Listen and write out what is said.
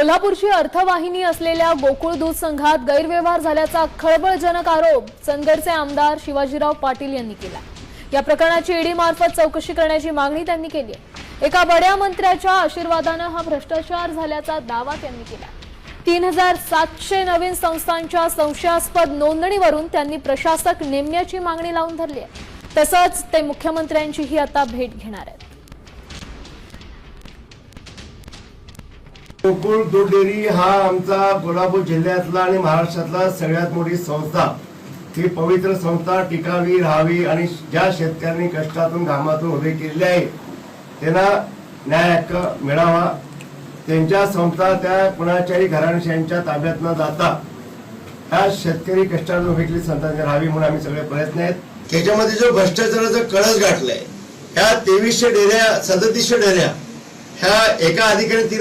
कोल्हापूरची अर्थवाहिनी असलेल्या गोकुळ दूध संघात गैरव्यवहार झाल्याचा खळबळजनक आरोप चंदगडचे आमदार शिवाजीराव पाटील यांनी केला। या प्रकरणाची ईडी मार्फत चौकशी करण्याची मागणी त्यांनी केली आहे। एका बड्या मंत्र्याच्या आशीर्वादाने हा भ्रष्टाचार झाल्याचा दावा त्यांनी केला। 3700 नवीन संस्थांच्या संशयास्पद नोंदणीवरून त्यांनी प्रशासक नेमण्याची मागणी लावून धरली आहे। तसंच ते मुख्यमंत्र्यांचीही आता भेट घेणार आहेत। गोकुळ दूध डेअरी हा आमचा कोल्हापूर जिल्ह्यातला आणि महाराष्ट्रातला सगळ्यात मोठी संस्था। ही पवित्र संस्था टिकावी राहावी आणि ज्या शेतकऱ्यांनी कष्टातून घामातून उभे केलेले आहे त्यांना न्याय हक्क मिळावा। त्यांच्या संस्था त्या कुणाच्याही घराणशाहींच्या ताब्यात न जाता ह्या शेतकरी कष्टातून उभे केलेली संस्था राहावी म्हणून आम्ही सगळे प्रयत्न आहेत। त्याच्यामध्ये जो भ्रष्टाचाराचा कळस गाठलाय ह्या 2300 डेऱ्या 3700 डेऱ्या ह्या एका अधिकारी